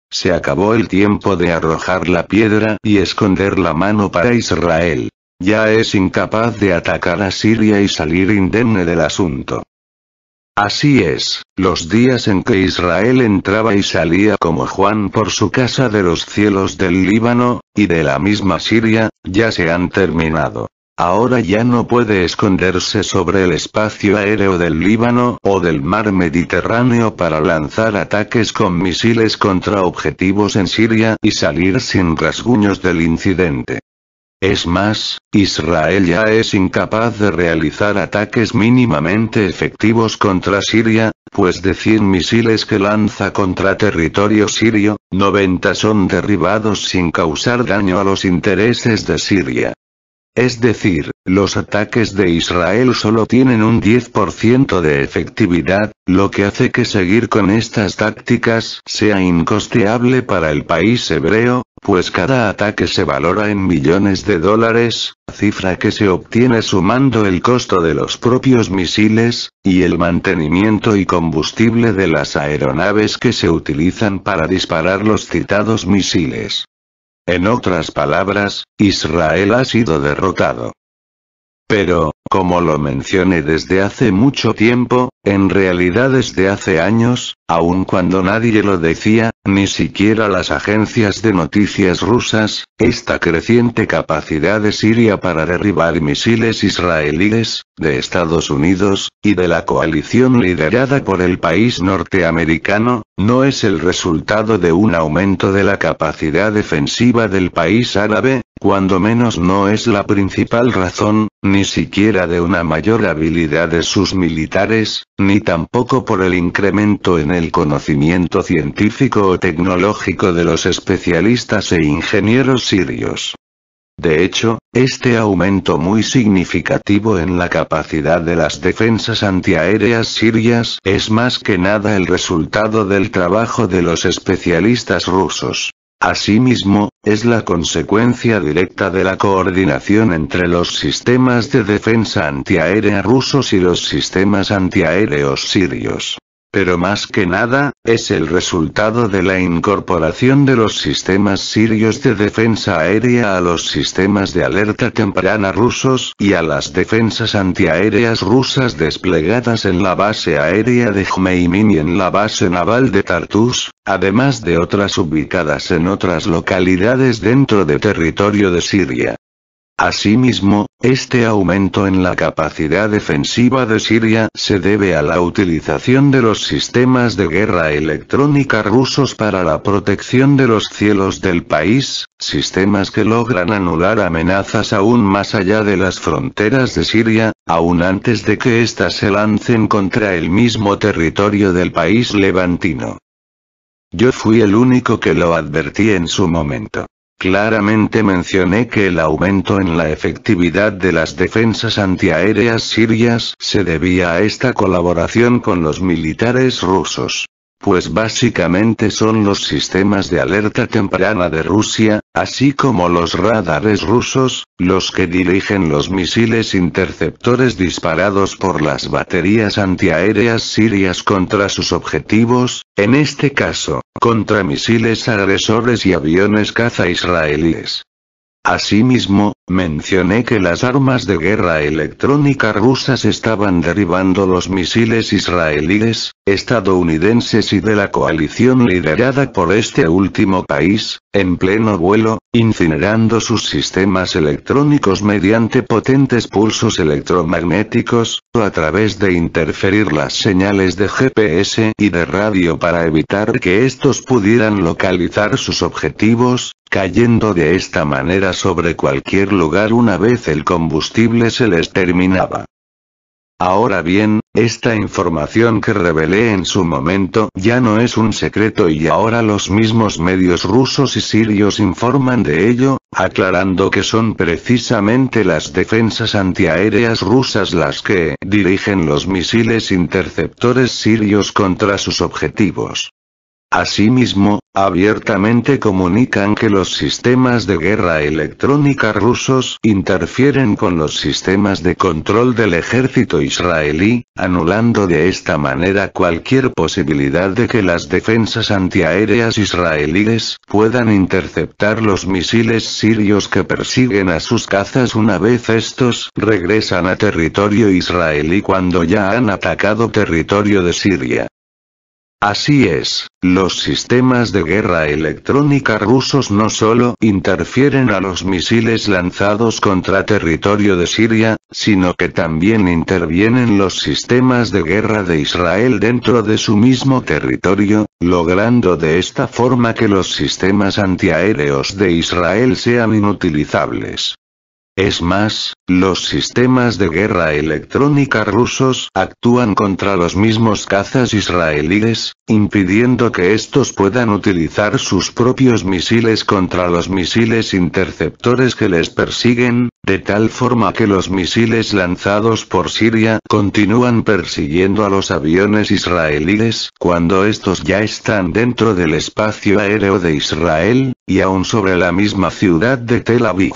Se acabó el tiempo de arrojar la piedra y esconder la mano para Israel. Ya es incapaz de atacar a Siria y salir indemne del asunto. Así es, los días en que Israel entraba y salía como Juan por su casa de los cielos del Líbano, y de la misma Siria, ya se han terminado. Ahora ya no puede esconderse sobre el espacio aéreo del Líbano o del mar Mediterráneo para lanzar ataques con misiles contra objetivos en Siria y salir sin rasguños del incidente. Es más, Israel ya es incapaz de realizar ataques mínimamente efectivos contra Siria, pues de 100 misiles que lanza contra territorio sirio, 90 son derribados sin causar daño a los intereses de Siria. Es decir, los ataques de Israel solo tienen un 10% de efectividad, lo que hace que seguir con estas tácticas sea incosteable para el país hebreo, pues cada ataque se valora en millones de dólares, cifra que se obtiene sumando el costo de los propios misiles, y el mantenimiento y combustible de las aeronaves que se utilizan para disparar los citados misiles. En otras palabras, Israel ha sido derrotado. Pero, como lo mencioné desde hace mucho tiempo, en realidad desde hace años, aun cuando nadie lo decía, ni siquiera las agencias de noticias rusas, esta creciente capacidad de Siria para derribar misiles israelíes, de Estados Unidos, y de la coalición liderada por el país norteamericano, no es el resultado de un aumento de la capacidad defensiva del país árabe, cuando menos no es la principal razón, ni siquiera de una mayor habilidad de sus militares, ni tampoco por el incremento en el conocimiento científico o tecnológico de los especialistas e ingenieros sirios. De hecho, este aumento muy significativo en la capacidad de las defensas antiaéreas sirias es más que nada el resultado del trabajo de los especialistas rusos. Asimismo, es la consecuencia directa de la coordinación entre los sistemas de defensa antiaérea rusos y los sistemas antiaéreos sirios. Pero más que nada, es el resultado de la incorporación de los sistemas sirios de defensa aérea a los sistemas de alerta temprana rusos y a las defensas antiaéreas rusas desplegadas en la base aérea de Jmeimin y en la base naval de Tartus, además de otras ubicadas en otras localidades dentro de territorio de Siria. Asimismo, este aumento en la capacidad defensiva de Siria se debe a la utilización de los sistemas de guerra electrónica rusos para la protección de los cielos del país, sistemas que logran anular amenazas aún más allá de las fronteras de Siria, aún antes de que éstas se lancen contra el mismo territorio del país levantino. Yo fui el único que lo advertí en su momento. Claramente mencioné que el aumento en la efectividad de las defensas antiaéreas sirias se debía a esta colaboración con los militares rusos. Pues básicamente son los sistemas de alerta temprana de Rusia, así como los radares rusos, los que dirigen los misiles interceptores disparados por las baterías antiaéreas sirias contra sus objetivos, en este caso, contra misiles agresores y aviones caza israelíes. Asimismo, mencioné que las armas de guerra electrónica rusas estaban derribando los misiles israelíes, estadounidenses y de la coalición liderada por este último país, en pleno vuelo, incinerando sus sistemas electrónicos mediante potentes pulsos electromagnéticos, o a través de interferir las señales de GPS y de radio para evitar que estos pudieran localizar sus objetivos, cayendo de esta manera sobre cualquier lugar una vez el combustible se les terminaba. Ahora bien, esta información que revelé en su momento ya no es un secreto y ahora los mismos medios rusos y sirios informan de ello, aclarando que son precisamente las defensas antiaéreas rusas las que dirigen los misiles interceptores sirios contra sus objetivos. Asimismo, abiertamente comunican que los sistemas de guerra electrónica rusos interfieren con los sistemas de control del ejército israelí, anulando de esta manera cualquier posibilidad de que las defensas antiaéreas israelíes puedan interceptar los misiles sirios que persiguen a sus cazas una vez estos regresan a territorio israelí cuando ya han atacado territorio de Siria. Así es, los sistemas de guerra electrónica rusos no solo interfieren a los misiles lanzados contra territorio de Siria, sino que también intervienen los sistemas de guerra de Israel dentro de su mismo territorio, logrando de esta forma que los sistemas antiaéreos de Israel sean inutilizables. Es más, los sistemas de guerra electrónica rusos actúan contra los mismos cazas israelíes, impidiendo que estos puedan utilizar sus propios misiles contra los misiles interceptores que les persiguen, de tal forma que los misiles lanzados por Siria continúan persiguiendo a los aviones israelíes cuando estos ya están dentro del espacio aéreo de Israel, y aún sobre la misma ciudad de Tel Aviv.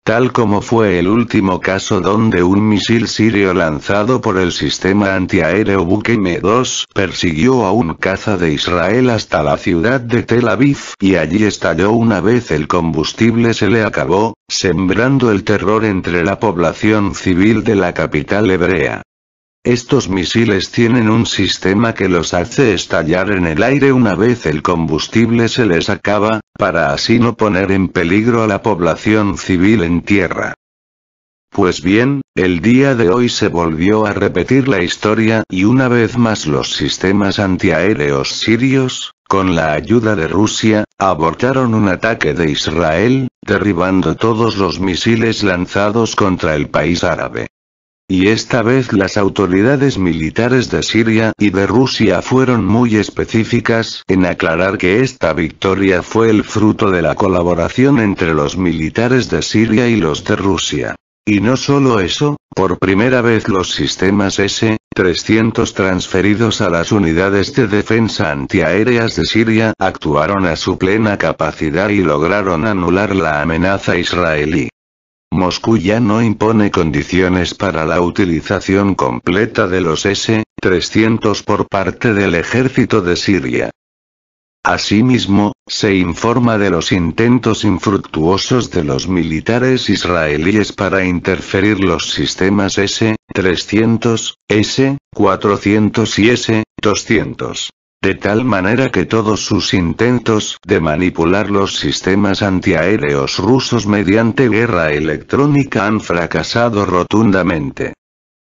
Tal como fue el último caso donde un misil sirio lanzado por el sistema antiaéreo buque M2 persiguió a un caza de Israel hasta la ciudad de Tel Aviv y allí estalló una vez el combustible se le acabó, sembrando el terror entre la población civil de la capital hebrea. Estos misiles tienen un sistema que los hace estallar en el aire una vez el combustible se les acaba, para así no poner en peligro a la población civil en tierra. Pues bien, el día de hoy se volvió a repetir la historia y una vez más los sistemas antiaéreos sirios, con la ayuda de Rusia, abortaron un ataque de Israel, derribando todos los misiles lanzados contra el país árabe. Y esta vez las autoridades militares de Siria y de Rusia fueron muy específicas en aclarar que esta victoria fue el fruto de la colaboración entre los militares de Siria y los de Rusia. Y no solo eso, por primera vez los sistemas S-300 transferidos a las unidades de defensa antiaéreas de Siria actuaron a su plena capacidad y lograron anular la amenaza israelí. Moscú ya no impone condiciones para la utilización completa de los S-300 por parte del ejército de Siria. Asimismo, se informa de los intentos infructuosos de los militares israelíes para interferir los sistemas S-300, S-400 y S-200. De tal manera que todos sus intentos de manipular los sistemas antiaéreos rusos mediante guerra electrónica han fracasado rotundamente.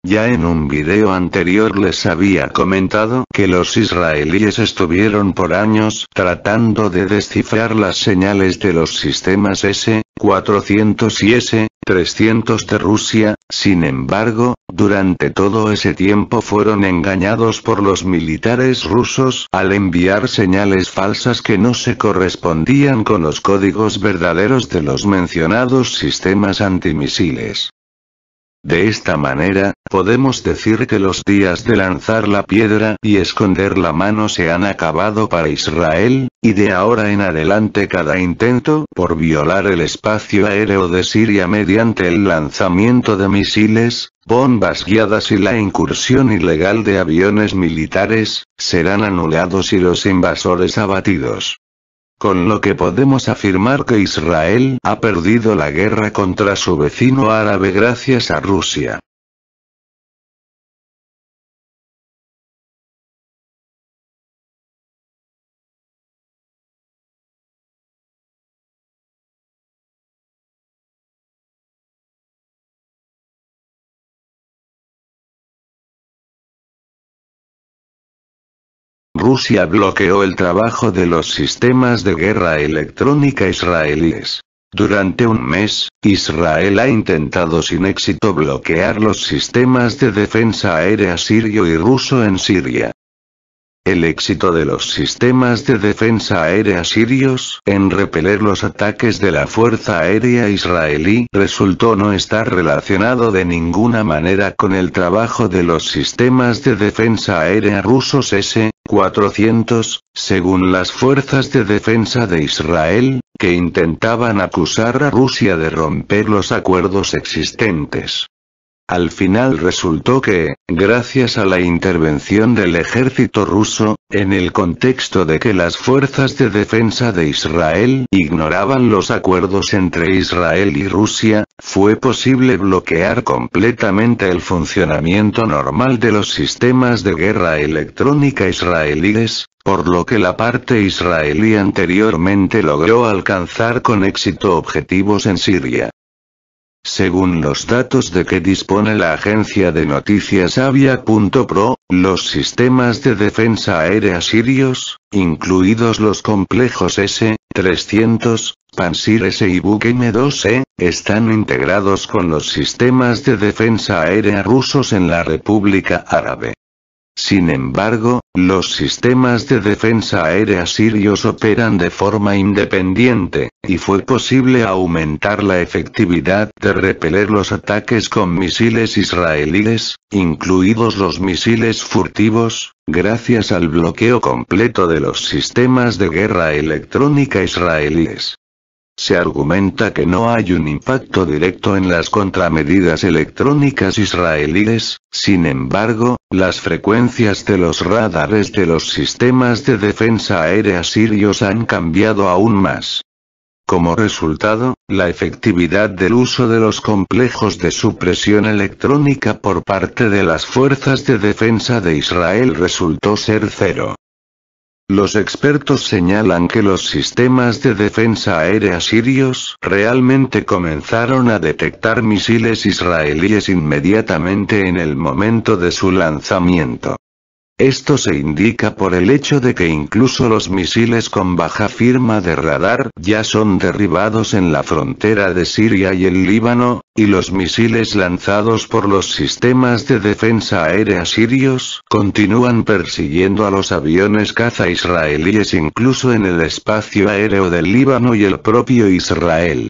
Ya en un video anterior les había comentado que los israelíes estuvieron por años tratando de descifrar las señales de los sistemas S-400 y S-300 de Rusia, sin embargo, durante todo ese tiempo fueron engañados por los militares rusos al enviar señales falsas que no se correspondían con los códigos verdaderos de los mencionados sistemas antimisiles. De esta manera, podemos decir que los días de lanzar la piedra y esconder la mano se han acabado para Israel, y de ahora en adelante cada intento por violar el espacio aéreo de Siria mediante el lanzamiento de misiles, bombas guiadas y la incursión ilegal de aviones militares, serán anulados y los invasores abatidos. Con lo que podemos afirmar que Israel ha perdido la guerra contra su vecino árabe gracias a Rusia. Rusia bloqueó el trabajo de los sistemas de guerra electrónica israelíes. Durante un mes, Israel ha intentado sin éxito bloquear los sistemas de defensa aérea sirio y ruso en Siria. El éxito de los sistemas de defensa aérea sirios en repeler los ataques de la Fuerza Aérea Israelí resultó no estar relacionado de ninguna manera con el trabajo de los sistemas de defensa aérea rusos S-400 400, según las fuerzas de defensa de Israel, que intentaban acusar a Rusia de romper los acuerdos existentes. Al final resultó que, gracias a la intervención del ejército ruso, en el contexto de que las fuerzas de defensa de Israel ignoraban los acuerdos entre Israel y Rusia, fue posible bloquear completamente el funcionamiento normal de los sistemas de guerra electrónica israelíes, por lo que la parte israelí anteriormente logró alcanzar con éxito objetivos en Siria. Según los datos de que dispone la agencia de noticias Avia.pro, los sistemas de defensa aérea sirios, incluidos los complejos S-300, Pansir-S y Buk M2E, están integrados con los sistemas de defensa aérea rusos en la República Árabe. Sin embargo, los sistemas de defensa aérea sirios operan de forma independiente, y fue posible aumentar la efectividad de repeler los ataques con misiles israelíes, incluidos los misiles furtivos, gracias al bloqueo completo de los sistemas de guerra electrónica israelíes. Se argumenta que no hay un impacto directo en las contramedidas electrónicas israelíes, sin embargo, las frecuencias de los radares de los sistemas de defensa aérea sirios han cambiado aún más. Como resultado, la efectividad del uso de los complejos de supresión electrónica por parte de las fuerzas de defensa de Israel resultó ser cero. Los expertos señalan que los sistemas de defensa aérea sirios realmente comenzaron a detectar misiles israelíes inmediatamente en el momento de su lanzamiento. Esto se indica por el hecho de que incluso los misiles con baja firma de radar ya son derribados en la frontera de Siria y el Líbano, y los misiles lanzados por los sistemas de defensa aérea sirios continúan persiguiendo a los aviones caza israelíes incluso en el espacio aéreo del Líbano y el propio Israel.